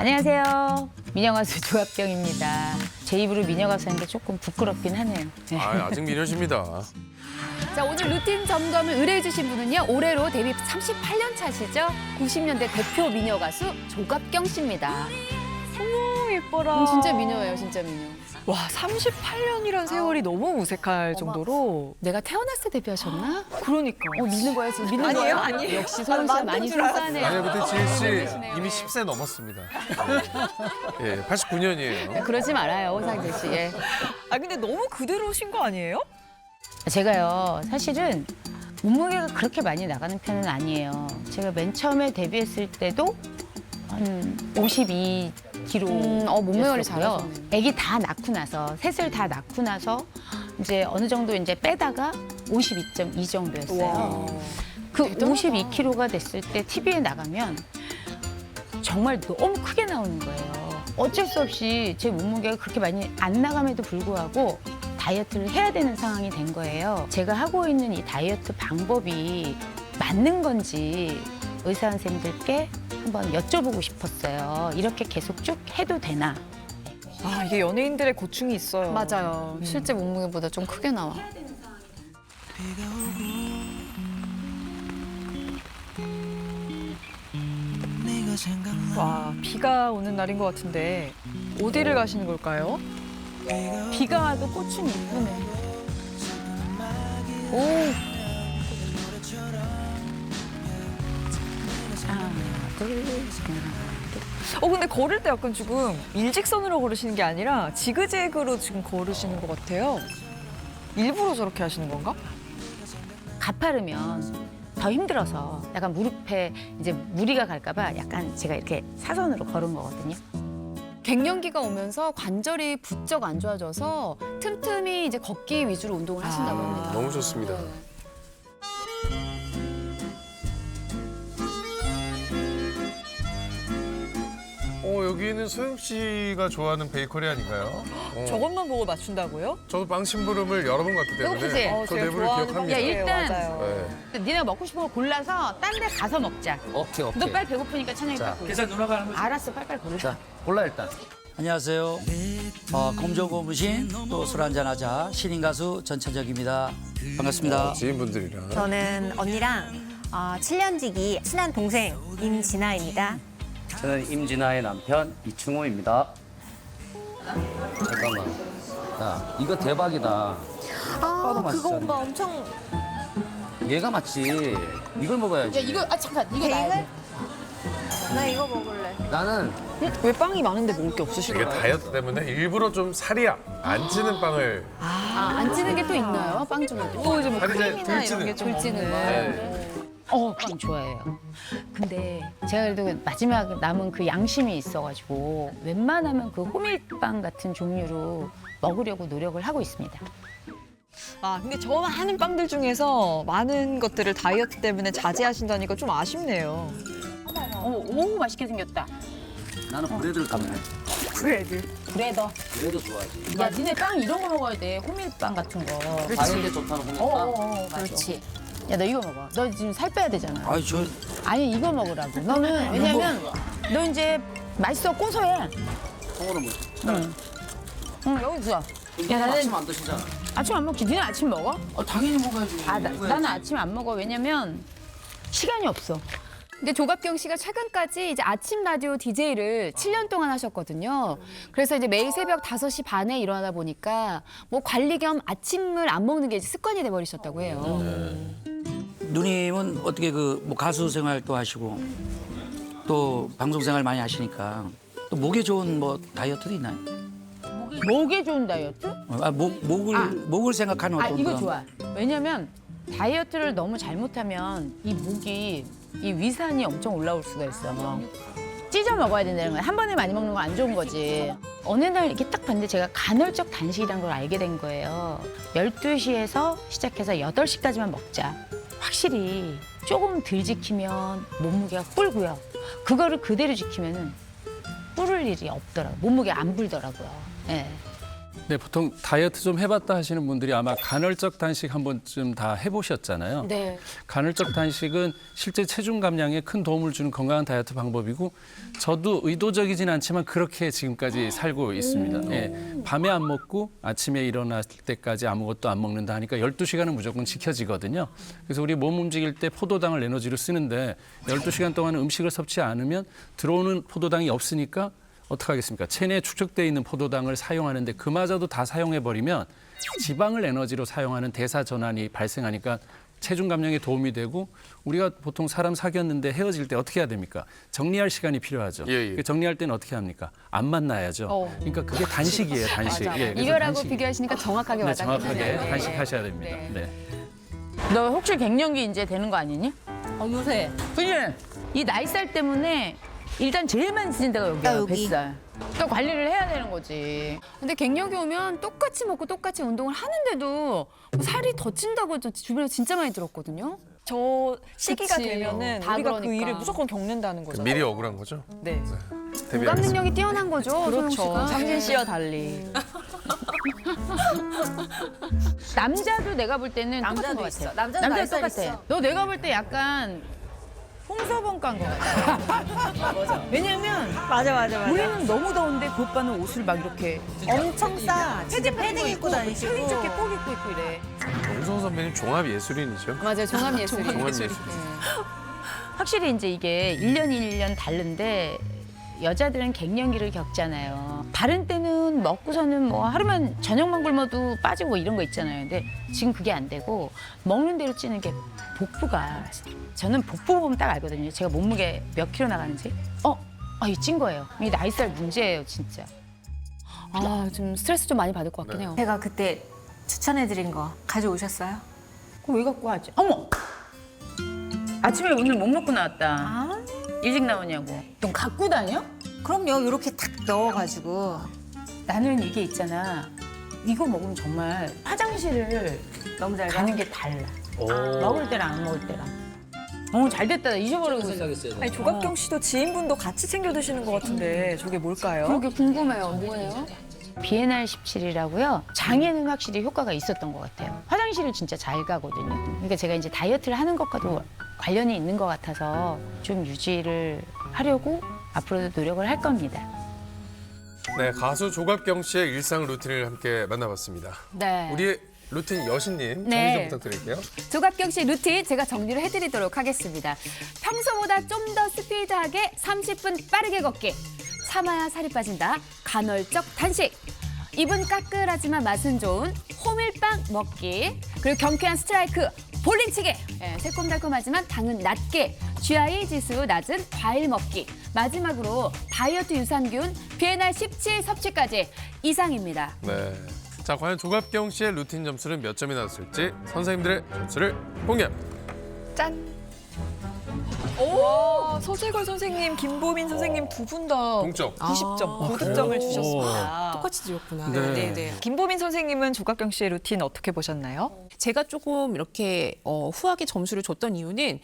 안녕하세요. 미녀가수 조합경입니다. 제 입으로 미녀가수 하는 게 조금 부끄럽긴 하네요. 네. 아직 미녀십니다. 자, 오늘 루틴 점검을 의뢰해주신 분은요. 올해로 데뷔 38년 차시죠. 90년대 대표 미녀 가수 조갑경 씨입니다. 어머 예뻐라. 진짜 미녀예요, 진짜 미녀. 와 38년이란 세월이 너무 무색할 정도로. 내가 태어났을 때 데뷔하셨나? 그러니까. 믿는 거예요, 지금 믿는 아니에요, 거예요? 아니에요. 역시 소영 씨가 많이 순수하네요. 아니, 근데 지혜 씨 그러시네요. 이미 10세 넘었습니다. 예, 89년이에요. 그러지 말아요, 오상재 씨. 예. 아 근데 너무 그대로신 거 아니에요? 제가요, 사실은 몸무게가 그렇게 많이 나가는 편은 아니에요. 제가 맨 처음에 데뷔했을 때도 한 52kg. 몸매 관리 잘하셨네요. 아기 다 낳고 나서, 셋을 다 낳고 나서 이제 어느 정도 이제 빼다가 52.2 정도였어요. 그 52kg가 됐을 때 TV에 나가면 정말 너무 크게 나오는 거예요. 어쩔 수 없이 제 몸무게가 그렇게 많이 안 나감에도 불구하고 다이어트를 해야 되는 상황이 된 거예요. 제가 하고 있는 이 다이어트 방법이 맞는 건지 의사 선생님들께 한번 여쭤보고 싶었어요. 이렇게 계속 쭉 해도 되나? 아 이게 연예인들의 고충이 있어요. 맞아요. 실제 몸무게보다 좀 크게 나와. 와 비가 오는 날인 것 같은데 어디를 가시는 걸까요? 비가 와도 꽃은 이쁘네. 근데 걸을 때 약간 지금 일직선으로 걸으시는 게 아니라 지그재그로 지금 걸으시는 것 같아요. 일부러 저렇게 하시는 건가? 가파르면 더 힘들어서 약간 무릎에 이제 무리가 갈까봐 약간 제가 이렇게 사선으로 걸은 거거든요. 갱년기가 오면서 관절이 부쩍 안 좋아져서 틈틈이 이제 걷기 위주로 운동을 하신다고 합니다. 너무 좋습니다. 여기는 소영 씨가 좋아하는 베이커리 아닌가요? 저것만 보고 맞춘다고요? 저도 빵 심부름을 여러 번 갔기 때문에 배고프지? 저 제가 내부를 좋아하는 기억합니다. 야, 일단 맞아요. 네. 니네가 먹고 싶은 거 골라서 딴 데 가서 먹자. 오케이. 너 빨리 배고프니까 찬영이 빨리 골라. 계산 누나가 하는 거지? 알았어, 빨리 골라. 자, 골라 일단. 안녕하세요. 검정고무신 또 술 한잔하자 신인 가수 전찬혁입니다. 반갑습니다. 지인분들이랑. 저는 언니랑 7년지기 친한 동생 임진아입니다. 저는 임진아의 남편 이충호입니다. 잠깐만. 야, 이거 대박이다. 그거 맛있잖아. 오빠 엄청 얘가 맞지. 이걸 먹어야지. 야, 이거, 잠깐, 이거 나야 돼. 나 이거 먹을래. 나는 왜 빵이 많은데 먹을 게 이게 없으실까요? 다이어트 때문에 일부러 좀 살이 안 찌는 빵을 안 찌는 게 또 있나요? 빵 중에 또? 또 이제 뭐 살이 잘 크림이나 이런 덜 게 좀 찌는 거. 네. 빵 좋아해요. 근데 제가 그래도 마지막 남은 그 양심이 있어가지고 웬만하면 그 호밀빵 같은 종류로 먹으려고 노력을 하고 있습니다. 근데 저 많은 빵들 중에서 많은 것들을 다이어트 때문에 자제하신다니까 좀 아쉽네요. 오, 맛있게 생겼다. 나는 브레드를 가면 브레드. 브레드 좋아하지. 야, 니네 빵 이런 거 먹어야 돼. 호밀빵 같은 거. 다이어트에 좋다는 호밀빵. 맞아. 그렇지. 야, 너 이거 먹어. 너 지금 살 빼야 되잖아. 아니 저 아니, 이거 먹으라고. 너는 왜냐면 너 이제 맛있어, 고소해. 통으로 뭐. 응, 여기 좋아. 야, 나는- 아침 안 드시잖아. 아침 안 먹지? 니네 아침 먹어? 당연히 먹어야지. 나는 아침 안 먹어. 왜냐면 시간이 없어. 근데 조갑경 씨가 최근까지 이제 아침 라디오 DJ를 7년 동안 하셨거든요. 그래서 이제 매일 새벽 5시 반에 일어나다 보니까 뭐 관리 겸 아침을 안 먹는 게 이제 습관이 돼버리셨다고 해요. 누님은 어떻게 뭐 가수 생활도 하시고 또 방송 생활 많이 하시니까 또 목에 좋은 뭐 다이어트도 있나요? 목에 좋은 다이어트? 목을 생각하는 어떤 이거 그런- 좋아. 왜냐면 다이어트를 너무 잘못하면 이 목이 이 위산이 엄청 올라올 수가 있어. 찢어 먹어야 된다는 거야. 한 번에 많이 먹는 거 안 좋은 거지. 어느 날 이렇게 딱 봤는데 제가 간헐적 단식이라는 걸 알게 된 거예요. 12시에서 시작해서 8시까지만 먹자. 확실히 조금 덜 지키면 몸무게가 불고요. 그거를 그대로 지키면은 불을 일이 없더라고요. 몸무게 안 불더라고요. 예. 네, 보통 다이어트 좀 해봤다 하시는 분들이 아마 간헐적 단식 한 번쯤 다 해보셨잖아요. 네. 간헐적 단식은 실제 체중 감량에 큰 도움을 주는 건강한 다이어트 방법이고 저도 의도적이진 않지만 그렇게 지금까지 살고 있습니다. 예, 밤에 안 먹고 아침에 일어날 때까지 아무것도 안 먹는다 하니까 12시간은 무조건 지켜지거든요. 그래서 우리 몸 움직일 때 포도당을 에너지로 쓰는데 12시간 동안 음식을 섭취 않으면 들어오는 포도당이 없으니까 어떡하겠습니까? 체내에 축적되어 있는 포도당을 사용하는데 그마저도 다 사용해버리면 지방을 에너지로 사용하는 대사 전환이 발생하니까 체중 감량에 도움이 되고 우리가 보통 사람 사귀었는데 헤어질 때 어떻게 해야 됩니까? 정리할 시간이 필요하죠. 예, 예. 정리할 때는 어떻게 합니까? 안 만나야죠. 그러니까 그게 단식이에요, 단식. 예, 그래서 이거라고 단식. 비교하시니까 정확하게 네, 와닿네요. 정확하게 단식하셔야 됩니다. 네. 너 혹시 갱년기 이제 되는 거 아니니? 요새. 그지? 이 나이살 때문에 일단 제일 많이 쓰는 데가 여기야, 여기. 뱃살. 또 관리를 해야 되는 거지. 근데 갱년기 오면 똑같이 먹고 똑같이 운동을 하는데도 살이 더 찐다고 저 주변에 진짜 많이 들었거든요. 저 시기가 그치. 되면은 다 우리가 그 그러니까. 일을 무조건 겪는다는 거죠. 미리 억울한 거죠? 네. 공감 데뷔하겠습니다. 능력이 뛰어난 거죠, 소영 그렇죠. 씨가. 상진 씨와 달리. 남자도 내가 볼 때는 똑같은 것 같아. 남자도 나이살 똑같아. 있어. 너 내가 볼 때 약간 홍서범과인 것 같아. 왜냐면 맞아. 우리는 너무 더운데 그 오빠는 옷을 막 이렇게 엄청 싸. 진짜 패딩 입고 다니시고. 페인트게 꼭 입고 이래. 정성 선배님 종합 예술인이죠. 맞아요, 종합예술이. 종합 예술. 확실히 이제 이게 1년 1년 다른데 여자들은 갱년기를 겪잖아요. 다른 때는 먹고서는 뭐 하루만 저녁만 굶어도 빠지고 이런 거 있잖아요. 근데 지금 그게 안 되고 먹는 대로 찌는 게 복부가 저는 복부 보면 딱 알거든요. 제가 몸무게 몇 킬로 나가는지. 이게 찐 거예요. 이 나이살 문제예요, 진짜. 아, 좀 스트레스 좀 많이 받을 것 같긴 해요. 제가 그때 추천해드린 거 가져오셨어요? 그거 왜 갖고 하지? 어머! 아침에 오늘 못 먹고 나왔다. 일찍 나오냐고. 넌 갖고 다녀? 그럼요. 이렇게 탁 넣어가지고. 나는 이게 있잖아. 이거 먹으면 정말 화장실을 너무 잘 가는 게 달라. 먹을 때랑 안 먹을 때랑. 잘 됐다. 나 잊어버리고 있어. 생각했어요. 아니 조각경 씨도 지인분도 같이 챙겨 드시는 것 같은데 저게 뭘까요? 그러게 궁금해요. 뭐예요? 비에날 17이라고요. 장에는 확실히 효과가 있었던 것 같아요. 화장실을 진짜 잘 가거든요. 그러니까 제가 이제 다이어트를 하는 것과도 관련이 있는 것 같아서 좀 유지를 하려고 앞으로도 노력을 할 겁니다. 네, 가수 조갑경 씨의 일상 루틴을 함께 만나봤습니다. 네. 우리의 루틴 여신님 정리 네. 좀 부탁드릴게요. 조갑경 씨 루틴 제가 정리를 해드리도록 하겠습니다. 평소보다 좀 더 스피드하게 30분 빠르게 걷기. 참아야 살이 빠진다. 간헐적 단식. 입은 까끌하지만 맛은 좋은 호밀빵 먹기. 그리고 경쾌한 스트라이크. 볼링치기. 예, 새콤달콤하지만 당은 낮게. GI 지수 낮은 과일 먹기. 마지막으로 다이어트 유산균 비에날 17 섭취까지 이상입니다. 네. 자, 과연 조갑경 씨의 루틴 점수는 몇 점이 나왔을지 선생님들의 점수를 공개합니다. 짠. 오, 서재걸 선생님, 김보민 선생님 두 분 다 동점. 90점, 고득점을 주셨습니다. 똑같이 드렸구나. 네. 네. 김보민 선생님은 조각경 씨의 루틴 어떻게 보셨나요? 제가 조금 이렇게 후하게 점수를 줬던 이유는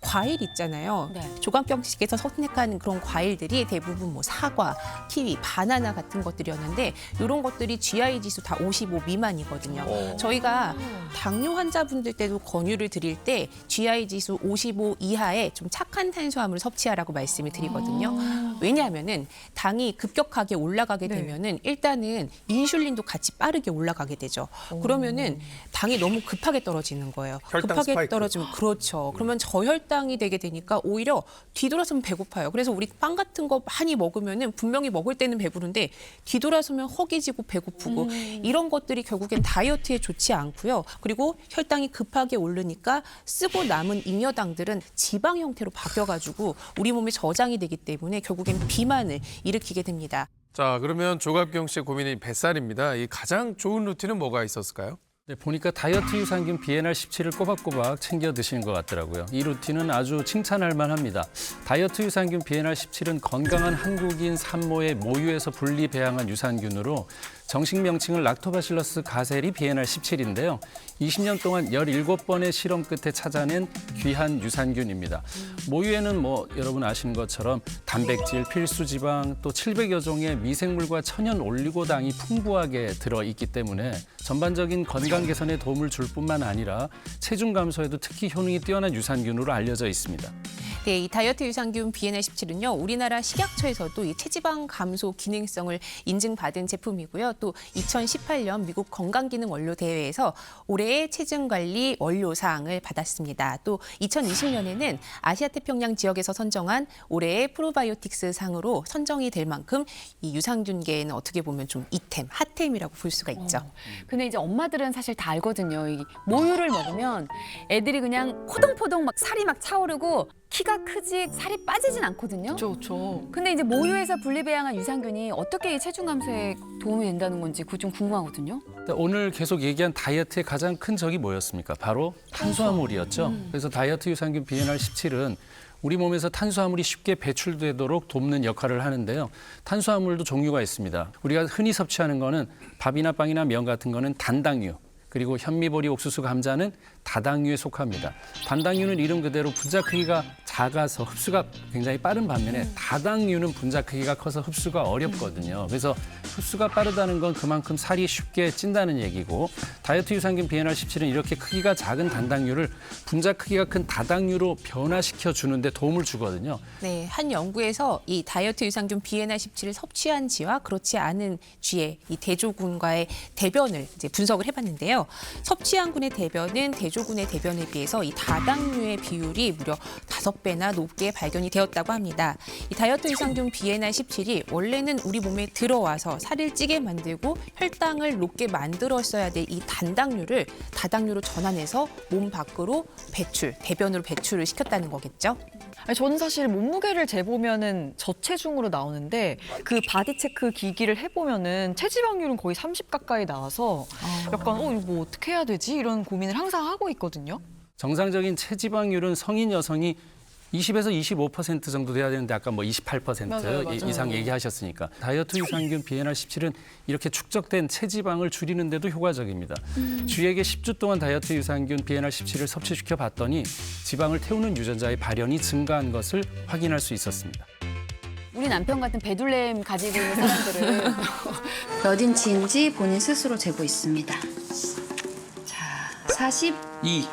과일 있잖아요. 네. 조각경 씨께서 선택한 그런 과일들이 대부분 뭐 사과, 키위, 바나나 같은 것들이었는데 이런 것들이 GI 지수 다 55 미만이거든요. 저희가 당뇨 환자분들 때도 권유를 드릴 때 GI 지수 55 이하의 좀 착한 탄수화물을 섭취하라고 말씀을 드리거든요. 왜냐하면은 당이 급격하게 올라가게 되면은 일단은 인슐린도 같이 빠르게 올라가게 되죠. 그러면은 당이 너무 급하게 떨어지는 거예요. 혈당 급하게 스파이크. 떨어지면 그렇죠. 그러면 저혈당이 되게 되니까 오히려 뒤돌아서면 배고파요. 그래서 우리 빵 같은 거 많이 먹으면은 분명히 먹을 때는 배부른데 뒤돌아서면 허기지고 배고프고 이런 것들이 결국엔 다이어트에 좋지 않고요. 그리고 혈당이 급하게 오르니까 쓰고 남은 잉여당들은 지방 형태로 바뀌어가지고 우리 몸에 저장이 되기 때문에 결국엔 비만을 일으키게 됩니다. 자, 그러면 조갑경 씨의 고민이 뱃살입니다. 이 가장 좋은 루틴은 뭐가 있었을까요? 네, 보니까 다이어트 유산균 비에날 17을 꼬박꼬박 챙겨 드시는 것 같더라고요. 이 루틴은 아주 칭찬할 만합니다. 다이어트 유산균 비에날 17은 건강한 한국인 산모의 모유에서 분리 배양한 유산균으로 정식 명칭은 락토바실러스 가세리 비에날 17인데요. 20년 동안 17번의 실험 끝에 찾아낸 귀한 유산균입니다. 모유에는 여러분 아시는 것처럼 단백질, 필수지방, 또 700여 종의 미생물과 천연 올리고당이 풍부하게 들어있기 때문에 전반적인 건강 개선에 도움을 줄 뿐만 아니라 체중 감소에도 특히 효능이 뛰어난 유산균으로 알려져 있습니다. 네, 이 다이어트 유산균 BNR17은요, 우리나라 식약처에서도 이 체지방 감소 기능성을 인증받은 제품이고요. 또 2018년 미국 건강기능 원료 대회에서 올해의 체중 관리 원료상을 받았습니다. 또 2020년에는 아시아 태평양 지역에서 선정한 올해의 프로바이오틱스 상으로 선정이 될 만큼 이 유산균계에는 어떻게 보면 좀 이템, 핫템이라고 볼 수가 있죠. 근데 이제 엄마들은 사실 다 알거든요. 이 모유를 먹으면 애들이 그냥 포동포동 막 살이 막 차오르고 키가 크지 살이 빠지진 않거든요. 그렇죠. 근데 이제 모유에서 분리배양한 유산균이 어떻게 이 체중 감소에 도움이 된다는 건지 그거 좀 궁금하거든요. 오늘 계속 얘기한 다이어트의 가장 큰 적이 뭐였습니까? 바로 탄수화물이었죠. 그래서 다이어트 유산균 BNR17은 우리 몸에서 탄수화물이 쉽게 배출되도록 돕는 역할을 하는데요. 탄수화물도 종류가 있습니다. 우리가 흔히 섭취하는 거는 밥이나 빵이나 면 같은 거는 단당류, 그리고 현미보리, 옥수수, 감자는 다당류에 속합니다. 단당류는 이름 그대로 분자 크기가 작아서 흡수가 굉장히 빠른 반면에 다당류는 분자 크기가 커서 흡수가 어렵거든요. 그래서 흡수가 빠르다는 건 그만큼 살이 쉽게 찐다는 얘기고, 다이어트 유산균 BNR17은 이렇게 크기가 작은 단당류를 분자 크기가 큰 다당류로 변화시켜 주는데 도움을 주거든요. 네, 한 연구에서 이 다이어트 유산균 BNR17을 섭취한 쥐와 그렇지 않은 쥐의 이 대조군과의 대변을 이제 분석을 해봤는데요. 섭취한 군의 대변은 대조군의 대변에 비해서 이 다당류의 비율이 무려 5배나 높게 발견이 되었다고 합니다. 이 다이어트 유산균 BNR17이 원래는 우리 몸에 들어와서 살을 찌게 만들고 혈당을 높게 만들었어야 될 이 단당류를 다당류로 전환해서 몸 밖으로 배출, 대변으로 배출을 시켰다는 거겠죠. 아니, 저는 사실 몸무게를 재보면은 저체중으로 나오는데 그 바디 체크 기기를 해보면은 체지방률은 거의 30 가까이 나와서 약간 이거 뭐 어떻게 해야 되지? 이런 고민을 항상 하고 있거든요. 정상적인 체지방률은 성인 여성이 20에서 25% 정도 돼야 되는데 아까 28% 맞아요. 이상 얘기하셨으니까 다이어트 유산균 BNR17은 이렇게 축적된 체지방을 줄이는데도 효과적입니다. 쥐에게 10주 동안 다이어트 유산균 BNR17을 섭취시켜 봤더니 지방을 태우는 유전자의 발현이 증가한 것을 확인할 수 있었습니다. 우리 남편 같은 배둘렘 가지고 있는 사람들은 몇 인치인지 본인 스스로 재고 있습니다. 자, 42.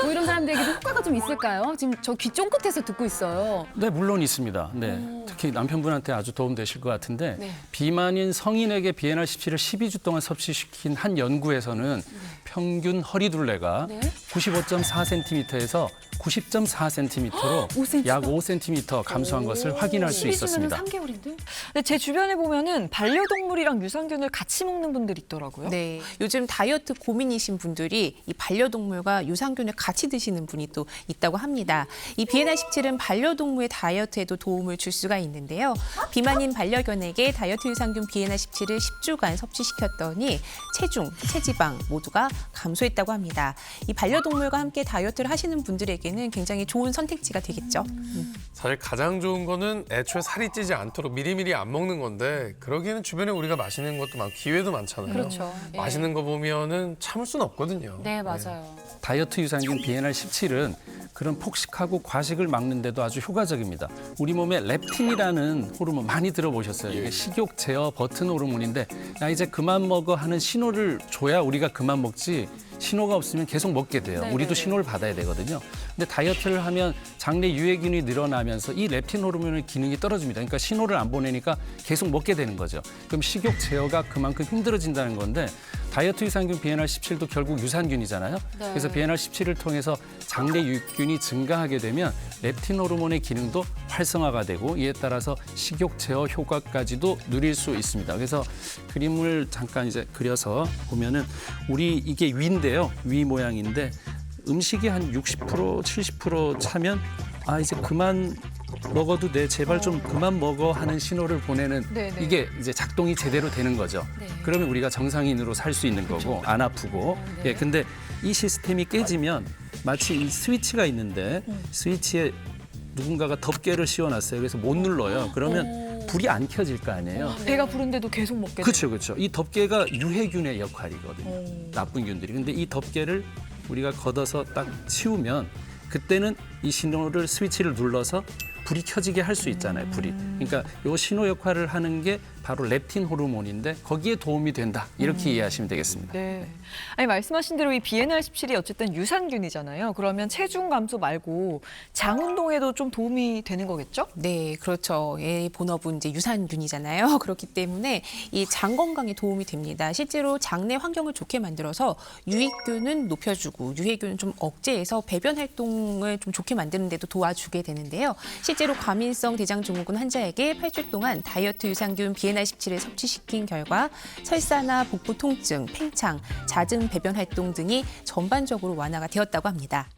뭐 이런 사람들에게도 효과가 좀 있을까요? 지금 저 귀 쫑긋해서 듣고 있어요. 네, 물론 있습니다. 네, 특히 남편분한테 아주 도움 되실 것 같은데 비만인 성인에게 BNR17을 12주 동안 섭취시킨 한 연구에서는 평균 허리둘레가 95.4cm에서 90.4cm로 5cm? 약 5cm 감소한 것을 확인할 수 있었습니다. 3개월인데? 근데 제 주변에 보면은 반려동물이랑 유산균을 같이 먹는 분들이 있더라고요. 네, 요즘 다이어트 고민이신 분들이 이 반려동물과 유산균을 같이 드시는 분이 또 있다고 합니다. 이 BNR17은 반려동물의 다이어트에도 도움을 줄 수가 있는데요. 비만인 반려견에게 다이어트 유산균 BNR17을 10주간 섭취시켰더니 체중, 체지방 모두가 감소했다고 합니다. 이 반려동물과 함께 다이어트를 하시는 분들에게는 굉장히 좋은 선택지가 되겠죠. 사실 가장 좋은 거는 애초에 살이 찌지 않도록 미리미리 안 먹는 건데 그러기에는 주변에 우리가 맛있는 것도 많고 기회도 많잖아요. 그렇죠. 예. 맛있는 거 보면은 참을 수는 없거든요. 네, 맞아요. 다이어트 유산균 BNR17은 그런 폭식하고 과식을 막는 데도 아주 효과적입니다. 우리 몸에 렙틴이라는 호르몬 많이 들어보셨어요. 이게 식욕 제어 버튼 호르몬인데 야 이제 그만 먹어 하는 신호를 줘야 우리가 그만 먹지 신호가 없으면 계속 먹게 돼요. 우리도 신호를 받아야 되거든요. 근데 다이어트를 하면 장내 유해균이 늘어나면서 이 렙틴 호르몬의 기능이 떨어집니다. 그러니까 신호를 안 보내니까 계속 먹게 되는 거죠. 그럼 식욕 제어가 그만큼 힘들어진다는 건데 다이어트 유산균 BNR17도 결국 유산균이잖아요. 그래서 BNR17을 통해서 장내 유익균이 증가하게 되면 렙틴 호르몬의 기능도 활성화가 되고 이에 따라서 식욕 제어 효과까지도 누릴 수 있습니다. 그래서 그림을 잠깐 이제 그려서 보면은 우리 이게 위인데요. 위 모양인데 음식이 한 60%, 70% 차면 아 이제 그만 먹어도 돼 제발 좀 그만 먹어 하는 신호를 보내는 이게 이제 작동이 제대로 되는 거죠. 그러면 우리가 정상인으로 살 수 있는 거고 안 아프고 예 근데 이 시스템이 깨지면 마치 이 스위치가 있는데 스위치에 누군가가 덮개를 씌워놨어요. 그래서 못 눌러요. 그러면 불이 안 켜질 거 아니에요. 배가 부른데도 계속 먹게 돼요. 그렇죠, 그렇죠. 이 덮개가 유해균의 역할이거든요. 나쁜 균들이. 근데 이 덮개를 우리가 걷어서 딱 치우면 그때는 이 신호를 스위치를 눌러서 불이 켜지게 할 수 있잖아요, 불이. 그러니까 이 신호 역할을 하는 게 바로 렙틴 호르몬인데 거기에 도움이 된다. 이렇게 이해하시면 되겠습니다. 네. 아니 말씀하신 대로 이 BNR17이 어쨌든 유산균이잖아요. 그러면 체중 감소 말고 장 운동에도 좀 도움이 되는 거겠죠? 네, 그렇죠. 예, 본업은 이제 유산균이잖아요. 그렇기 때문에 이 장 건강에 도움이 됩니다. 실제로 장내 환경을 좋게 만들어서 유익균은 높여주고 유해균은 좀 억제해서 배변 활동을 좀 좋게 만드는 데도 도와주게 되는데요. 실제로 과민성 대장증후군 환자에게 8주 동안 다이어트 유산균 BNR17을 섭취시킨 결과 설사나 복부 통증, 팽창, 잦은 배변 활동 등이 전반적으로 완화가 되었다고 합니다.